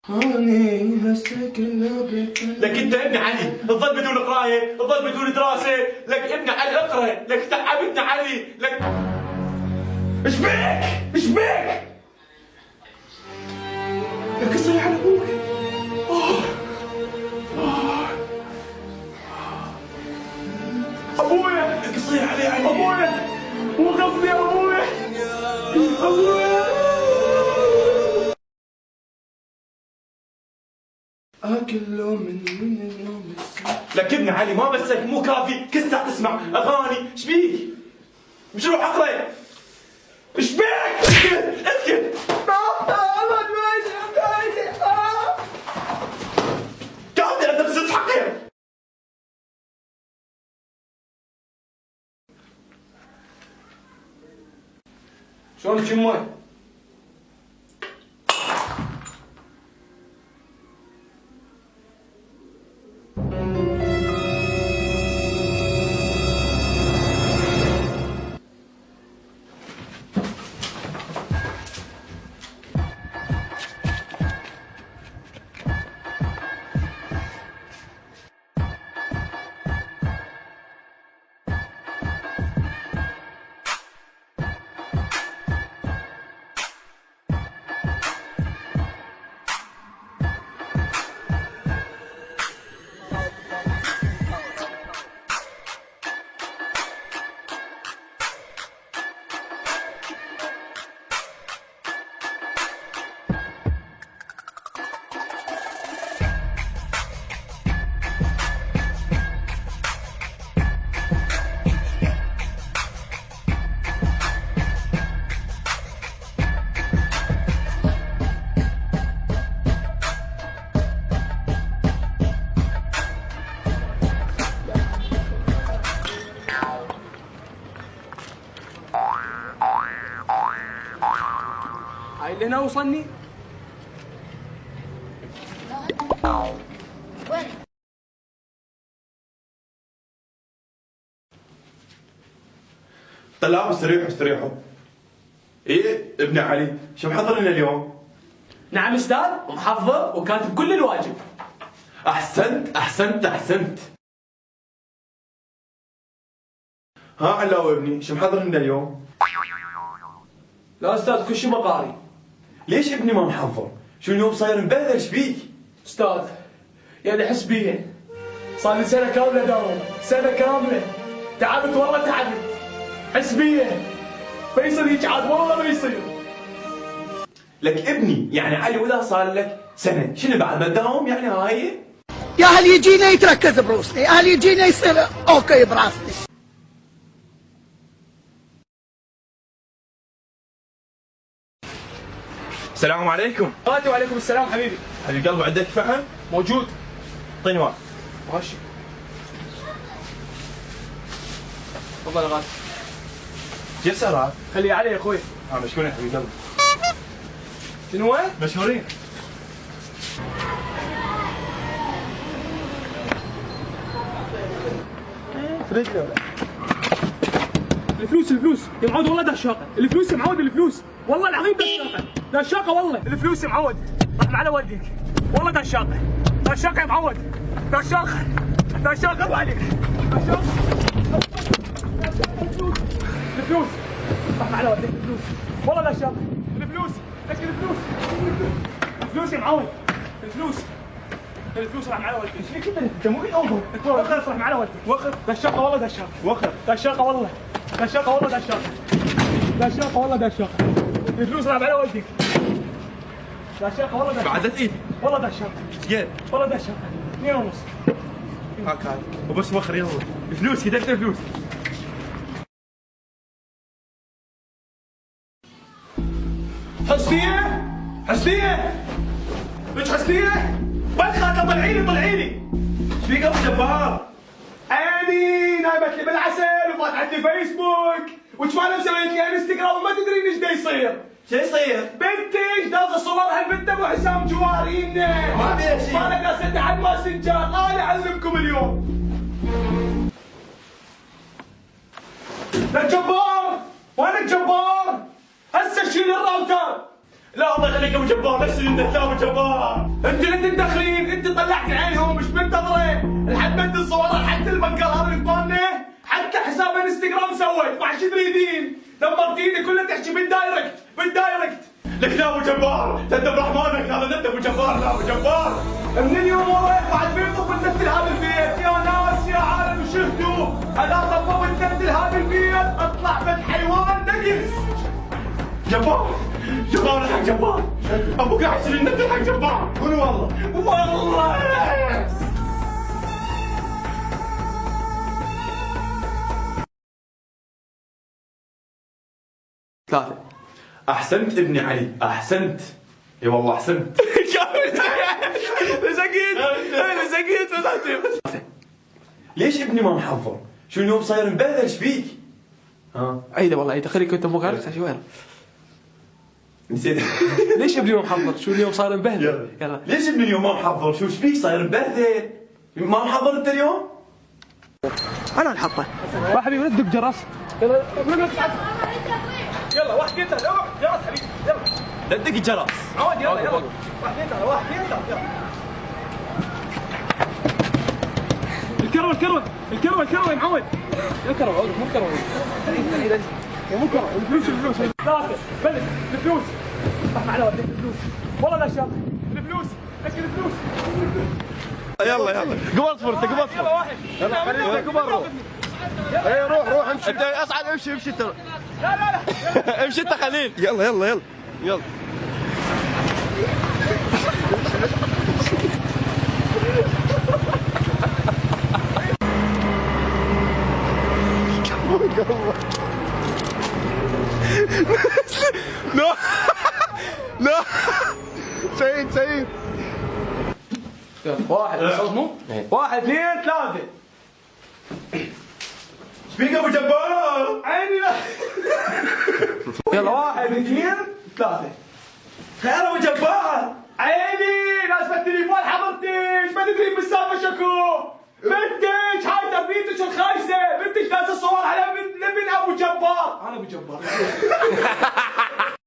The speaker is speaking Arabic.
هاني هسه كله بيتك. لك انت ابن علي تظل بدون قرايه، تظل بدون دراسه، لك ابن علي اقرا، لك تعبتنا علي، لك ايش بيك؟ ايش بيك؟ لك اصلي على ابوك. ابويا لك اصلي علي ابويا، مو قصدي ابويا. ابويا اكل لو من اليوم السبت. لك ابن علي ما مسك مو كافي، كل ساعة تسمع اغاني، ايش بيك؟ مش روح اقرا. ايش بيك؟ اسكت اسكت. قاعد عندك بس حقي. شلون تشمي؟ هاي اللي هنا وصلني. وين؟ طلعوا استريحوا استريحوا. ايه ابن علي شو محضر لنا اليوم؟ نعم استاذ، ومحضر وكاتب كل الواجب. احسنت احسنت احسنت. ها علاوي ابني شو محضر لنا اليوم؟ لا استاذ كل شيء مقاري. ليش ابني ما محضر؟ شو اليوم صاير مبهدل ايش بيك؟ استاذ يعني احس بيها، صار لي سنه كامله داوم، سنه كامله تعبت والله تعبت، حس بيها ما يصير هيك عاد والله ما يصير. لك ابني يعني علي ولا صار لك سنه، شنو بعد ما تداوم يعني هاي؟ يا هل يجينا يتركز بروسني، يا هل يجينا يصير اوكي براسني. السلام عليكم. وعليكم السلام حبيبي. حبيب قلبي عندك فحم؟ موجود. اعطيني واحد. ماشي. تفضل يا غالي. كيف سعرها؟ خليه علي يا اخوي. مشكورين حبيب قلبي. شنو هو؟ مشكورين. الفلوس يا معود والله دشاقه، الفلوس يا معود الفلوس، والله العظيم دشاقه والله، الفلوس يا معود، رحم على والديك، والله دشاقه يا معود، دشاقه الله عليك، الفلوس رحم على والديك، الفلوس والله دشاقه، الفلوس لك الفلوس يا معود، الفلوس رحم على والديك. ايش فيك انت مو اوفر، وخر رحم على والديك، وخر دشاقه والله دشاقه، وخر دشاقه والله دشاقه، الفلوس رحم على والديك، دشاقه والله دشاقه، بعدت ايدي. والله دشاقه، زين. والله دشاقه، 2.5. هاك هاي وبس وخر يلا. الفلوس كتبت الفلوس. حسنية ليش حسنية؟ بالخاتة طلعيلي ايش فيك ابو جبار؟ عيني نايمت لي بالعسل وفاتحت لي فيسبوك وشمالها مسويت لي انستغرام وما تدرين ايش دا يصير. شو يصير؟ بنتي داز صورها البنت ابو حسام جوارينا ما فيها شيء. انا دازتها على الماسنجر، انا اعلمكم اليوم. لك جبار وينك جبار؟ هسه شيل الراوتر. لا الله يخليك يا ابو جبار، نفس اللي انت يا ابو جبار. انت اللي تدخلين، انت طلعت عينهم مش منتظره لحد ما انت الصور حتى البنكر هذا اللي قبالنا، حتى حساب انستغرام سويت، ما شو تريدين؟ دمرتيني كلها تحكي بالدايركت. لك لا ابو جبار، تندم برحمانك، هذا انت ابو جبار. لا ابو جبار من اليوم ورايح بعد بيطب بنتل هذا البيت. يا ناس يا عالم شفتوا انا طبوا بنتل هذا البيت، اطلع بد حيوان نقص. جبار الحق جبار، ابوك احسن النت الحق جبار. قول والله 3. احسنت ابني علي، احسنت. اي والله احسنت. لزقيت. ليش ابني ما محضر؟ شو اليوم صاير مبهدل، ايش فيك؟ ها عيده والله عيده، خليك انت مو غالب شو وين؟ نسيت. ليش ابني ما محضر؟ شو اليوم صاير مبهدل؟ يلا ليش ابني اليوم ما محضر؟ شو ايش فيك صاير مبهدل؟ ما محضر انت اليوم؟ انا نحطه. يا حبيبي لا تدق جرس. يلا واحد جرس حبيبي يلا. لا تدق الجرس. عود يلا واحد يلا. الكروه يا معود. الكروه عود مو الكروه. مو الكروه، الفلوس. 3 بلد الفلوس. راح معنا وديك الفلوس. والله لا شاف. الفلوس. اكل الفلوس. يلا قبل صفر، انت قبل صفر. يلا واحد. يلا خليك قبل روح. اي روح امشي. انت اصعد امشي انت. لا. امشي انت خليل. يلا لا سعيد 1 صدموا 1 2 3. شبيك ابو جبار؟ عيني لا. يلا 1 2 3. خير ابو جبار. عيني ناس بالتليفون حضرتك، ما تدري بالسالفه شكو. بنتك هاي تبيتك الخايسه، بنتك نازل صور على من ابو جبار. انا ابو جبار.